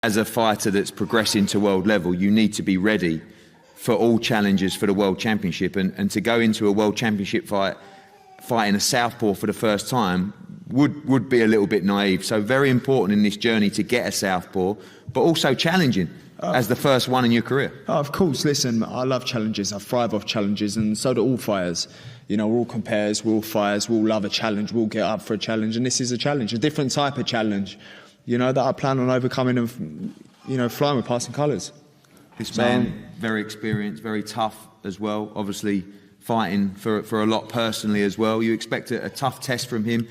as a fighter that's progressing to world level, you need to be ready for all challenges for the World Championship. And to go into a World Championship fight, fighting a southpaw for the first time, would be a little bit naive. So very important in this journey to get a southpaw, but also challenging as the first one in your career. Oh, of course, listen, I love challenges. I thrive off challenges, and so do all fighters. You know, we're all compares, we're all fighters, we all love a challenge, we'll get up for a challenge, and this is a challenge, a different type of challenge, you know, that I plan on overcoming and, you know, flying with passing colours. This man, very experienced, very tough as well, obviously fighting for a lot personally as well. You expect a tough test from him.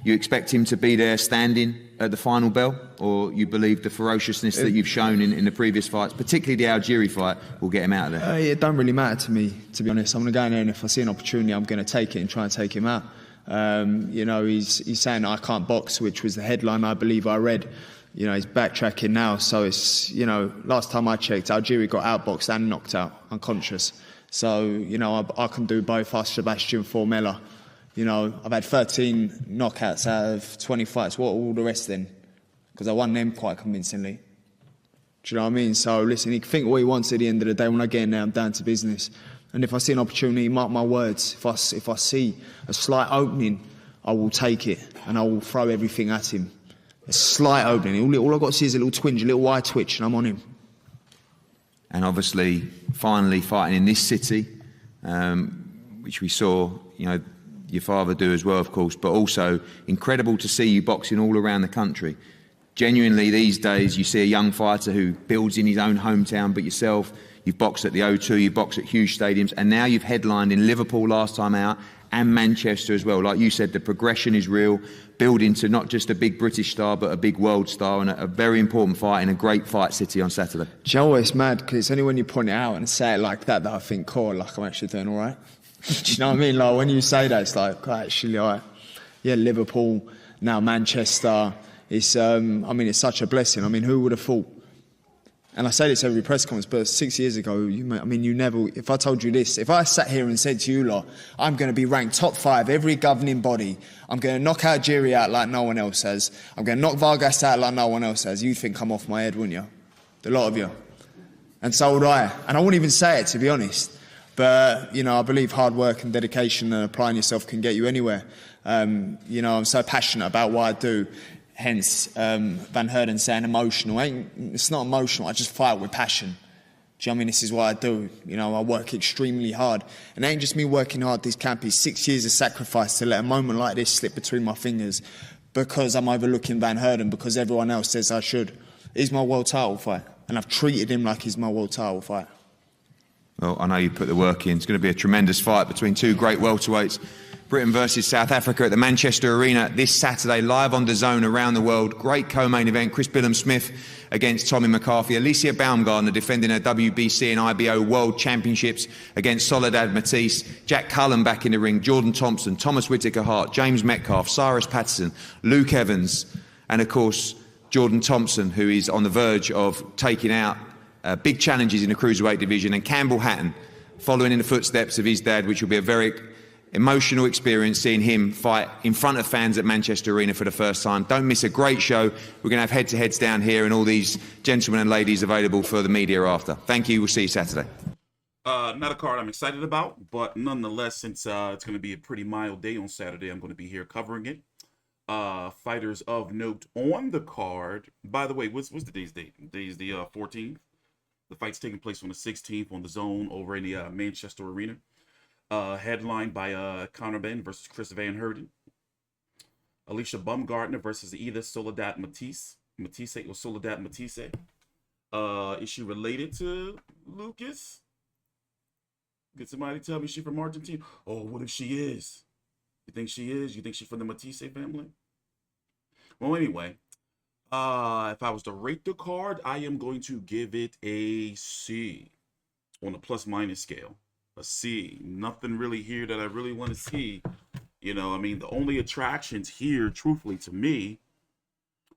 You expect him to be there standing at the final bell, or you believe the ferociousness that you've shown in the previous fights, particularly the Algieri fight, will get him out of there? It don't really matter to me, to be honest. I'm going to go in there, and if I see an opportunity, I'm going to take it and try and take him out. You know, he's saying I can't box, which was the headline I believe I read. You know, he's backtracking now. So it's, you know, last time I checked, Algieri got outboxed and knocked out, unconscious. So, you know, I can do both. Ask Sebastian Formella. You know, I've had 13 knockouts out of 20 fights. What are all the rest then? Because I won them quite convincingly. Do you know what I mean? So listen, he can think what he wants at the end of the day. When I get in there, I'm down to business. And if I see an opportunity, mark my words, if I see a slight opening, I will take it and I will throw everything at him. A slight opening. All I've got to see is a little twinge, a little eye twitch, and I'm on him. And obviously, finally fighting in this city, which we saw, you know, your father do as well, of course, but also incredible to see you boxing all around the country. Genuinely, these days, you see a young fighter who builds in his own hometown, but yourself, you've boxed at the O2, you've boxed at huge stadiums, and now you've headlined in Liverpool last time out and Manchester as well. Like you said, the progression is real, building to not just a big British star, but a big world star, and a very important fight in a great fight city on Saturday. Do you know what, it's mad, because it's only when you point it out and say it like that I think, cool, like I'm actually doing all right. Do you know what I mean? Like when you say that, it's like, actually, all right. Yeah, Liverpool, now Manchester. It's, I mean, it's such a blessing. I mean, who would have thought? And I say this every press conference, but 6 years ago, you never, if I told you this, if I sat here and said to you lot, I'm going to be ranked top 5, every governing body, I'm going to knock Algieri out like no one else has, I'm going to knock Vargas out like no one else has, you'd think I'm off my head, wouldn't you? A lot of you. And so would I. And I wouldn't even say it, to be honest. But, you know, I believe hard work and dedication and applying yourself can get you anywhere. You know, I'm so passionate about what I do. Hence, Van Heerdan saying emotional. It's not emotional. I just fight with passion. Do you know what I mean? This is what I do. You know, I work extremely hard. And it ain't just me working hard this camp. It's 6 years of sacrifice to let a moment like this slip between my fingers because I'm overlooking Van Heerdan, because everyone else says I should. He's my world title fight. And I've treated him like he's my world title fight. Well, I know you put the work in. It's going to be a tremendous fight between two great welterweights. Britain versus South Africa at the Manchester Arena this Saturday, live on DAZN around the world. Great co-main event. Chris Billam-Smith against Tommy McCarthy. Alicia Baumgardner defending her WBC and IBO World Championships against Soledad Matisse. Jack Cullen back in the ring. Jordan Thompson, Thomas Whittaker-Hart, James Metcalf, Cyrus Patterson, Luke Evans, and of course, Jordan Thompson, who is on the verge of taking out big challenges in the cruiserweight division, and Campbell Hatton, following in the footsteps of his dad, which will be a very emotional experience seeing him fight in front of fans at Manchester Arena for the first time. Don't miss a great show. We're going to have head-to-heads down here and all these gentlemen and ladies available for the media after. Thank you. We'll see you Saturday. Not a card I'm excited about, but nonetheless, since it's going to be a pretty mild day on Saturday, I'm going to be here covering it. Fighters of note on the card. By the way, what's the day's date? Today's the 14th. The fight's taking place on the 16th on DAZN over in the Manchester Arena. Headlined by Conor Benn versus Chris Van Heerdan. Alicia Baumgardner versus either Soledad Matisse or Soledad Matisse. Is she related to Lucas? Could somebody tell me she's from Argentina? Oh, what if she is? You think she is? You think she's from the Matisse family? Well, anyway, if I was to rate the card, I am going to give it a C on a plus-minus scale. A C. Nothing really here that I really want to see. You know, I mean, the only attractions here, truthfully, to me,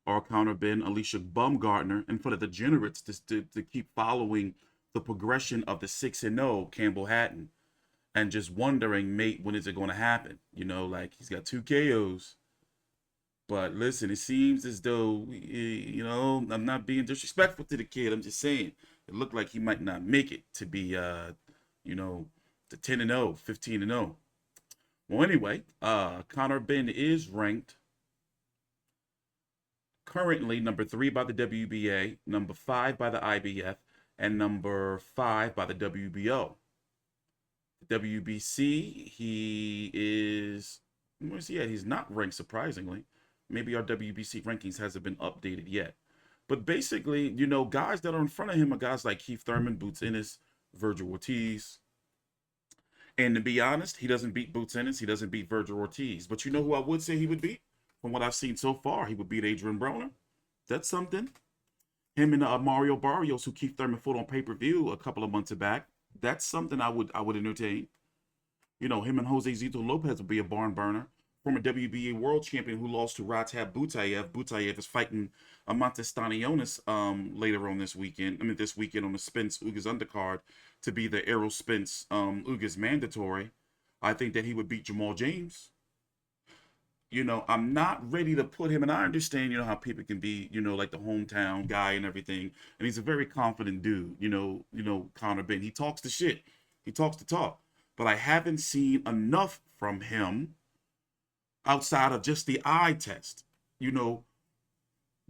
are Conor Benn, Alicia Baumgardner, and for the degenerates to keep following the progression of the 6-0 Campbell Hatton, and just wondering, mate, when is it going to happen? You know, like, he's got 2 KOs. But listen, it seems as though, you know, I'm not being disrespectful to the kid. I'm just saying it looked like he might not make it to be, you know, the 10-0, 15-0. Well, anyway, Conor Benn is ranked currently number 3 by the WBA, number 5 by the IBF, and number 5 by the WBO. The WBC, he is, where's he at? He's not ranked, surprisingly. Maybe our WBC rankings hasn't been updated yet. But basically, you know, guys that are in front of him are guys like Keith Thurman, Boots Ennis, Virgil Ortiz. And to be honest, he doesn't beat Boots Ennis. He doesn't beat Virgil Ortiz. But you know who I would say he would beat? From what I've seen so far, he would beat Adrian Broner. That's something. Him and Mario Barrios, who Keith Thurman fought on pay-per-view a couple of months back. That's something I would entertain. You know, him and Josesito Lopez would be a barn burner. Former WBA world champion who lost to Radzhab Butaev. Butaev is fighting Amantes Stanionis later on this weekend. This weekend on the Spence Ugas undercard to be the Errol Spence Ugas mandatory. I think that he would beat Jamal James. You know, I'm not ready to put him, and I understand, you know, how people can be, you know, like the hometown guy and everything. And he's a very confident dude, you know, Conor Benn. He talks the shit. He talks the talk. But I haven't seen enough from him outside of just the eye test, you know,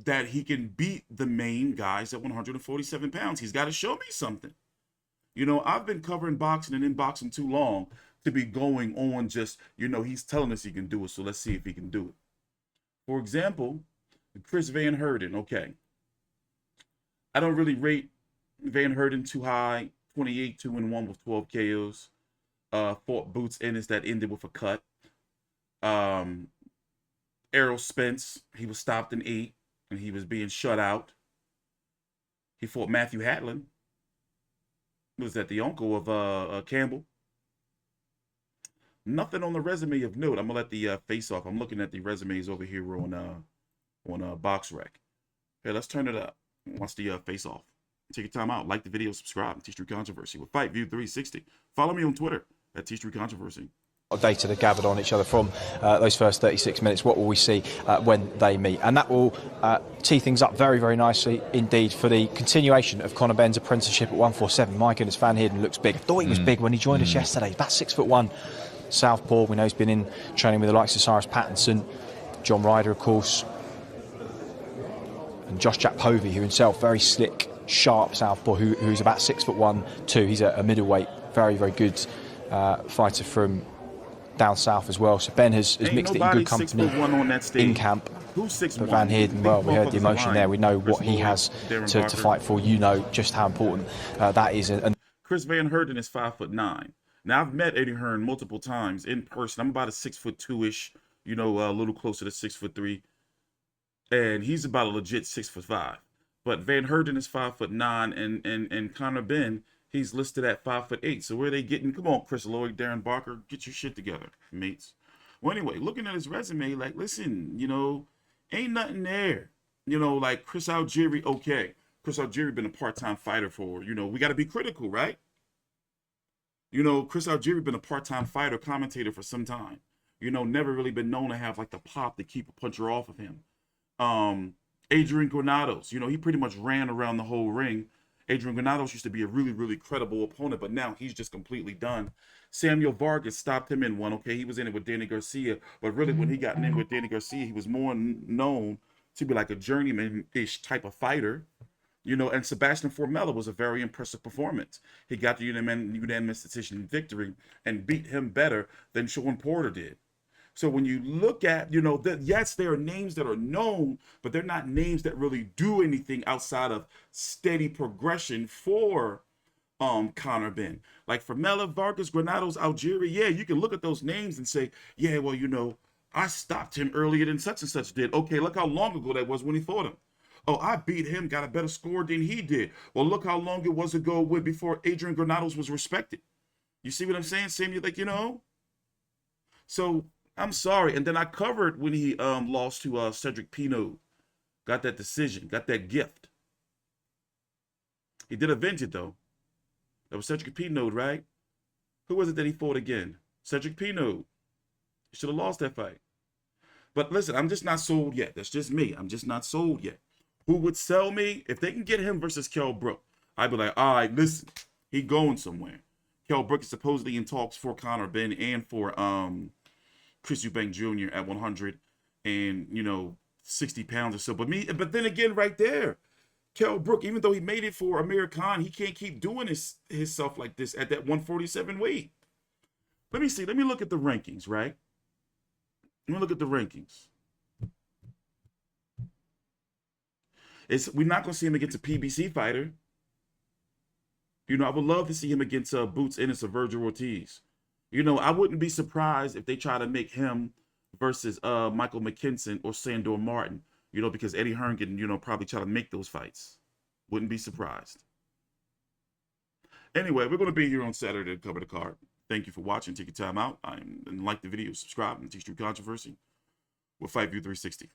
that he can beat the main guys at 147 pounds. He's got to show me something. You know, I've been covering boxing and in boxing too long to be going on just, you know, he's telling us he can do it, so let's see if he can do it. For example, Chris Van Heerdan, okay. I don't really rate Van Heerdan too high. 28-2-1 with 12 KOs. Fought Boots Ennis that ended with a cut. Errol Spence, he was stopped in 8 and he was being shut out. He fought Matthew Hatlin. Was that the uncle of Campbell? Nothing on the resume of note. I'm gonna let the face off. I'm looking at the resumes over here on BoxRec. Hey, let's turn it up. Watch the face off. Take your time out. Like the video, subscribe. T Street Controversy with Fight View 360. Follow me on Twitter at T Street Controversy. Data that gathered on each other from those first 36 minutes. What will we see when they meet? And that will tee things up very, very nicely indeed for the continuation of Conor Benn's apprenticeship at 147. My goodness, Van Heerdan looks big. I thought he was big when he joined us yesterday. He's about 6'1". Southpaw, we know he's been in training with the likes of Cyrus Pattinson, John Ryder, of course, and Josh Jack-Povey, who himself very slick, sharp Southpaw, who's about 6'1" too. He's a middleweight, very, very good fighter from down south as well. So Ben has mixed it in good company in camp. Who's 6'1"? But Van Heerdan, well, we heard the emotion there. We know what he has to fight for. You know just how important that is. And Chris Van Heerdan is 5'9". Now, I've met Eddie Hearn multiple times in person. I'm about a 6'2"-ish, you know, a little closer to 6'3", and he's about a legit 6'5". But Van Heerdan is 5'9", and Conor Benn, he's listed at 5'8". So where are they getting? Come on, Chris Lloyd, Darren Barker, get your shit together, mates. Well, anyway, looking at his resume, like, listen, you know, ain't nothing there. You know, like Chris Algieri, okay. Chris Algieri been a part-time fighter for, you know, we got to be critical, right? You know, Chris Algieri been a part-time fighter, commentator for some time. You know, never really been known to have like the pop to keep a puncher off of him. Adrian Granados, you know, he pretty much ran around the whole ring. Adrian Granados used to be a really, really credible opponent, but now he's just completely done. Samuel Vargas stopped him in one. Okay, he was in it with Danny Garcia, but really when he got in with Danny Garcia, he was more known to be like a journeyman-ish type of fighter. You know, and Sebastian Formella was a very impressive performance. He got the unanimous decision victory and beat him better than Sean Porter did. So when you look at, you know, yes, there are names that are known, but they're not names that really do anything outside of steady progression for Conor Benn. Like Formella, Vargas, Granados, Algieri, yeah, you can look at those names and say, yeah, well, you know, I stopped him earlier than such and such did. Okay, look how long ago that was when he fought him. Oh, I beat him, got a better score than he did. Well, look how long it was ago before Adrian Granados was respected. You see what I'm saying, Sammy? Like, you know? So, I'm sorry. And then I covered when he lost to Cedric Pinault. Got that decision, got that gift. He did avenge it, though. That was Cedric Pinault, right? Who was it that he fought again? Cedric Pinault. He should have lost that fight. But listen, I'm just not sold yet. That's just me. I'm just not sold yet. Who would sell me? If they can get him versus Kell Brook, I'd be like, all right, listen, he going somewhere. Kell Brook is supposedly in talks for Conor, Benn, and for Chris Eubank Jr. at 100 and 60 pounds or so. But then again, right there, Kell Brook, even though he made it for Amir Khan, he can't keep doing his stuff like this at that 147 weight. Let me see. Let me look at the rankings, right? Let me look at the rankings. We're not going to see him against a PBC fighter. I would love to see him against Boots Ennis or Virgil Ortiz. I wouldn't be surprised if they try to make him versus Michael McKinson or Sandor Martin, because Eddie Hearn can, probably try to make those fights. Wouldn't be surprised. Anyway, we're going to be here on Saturday to cover the card. Thank you for watching. Take your time out. And like the video, subscribe, and teach through controversy with Fight View 360.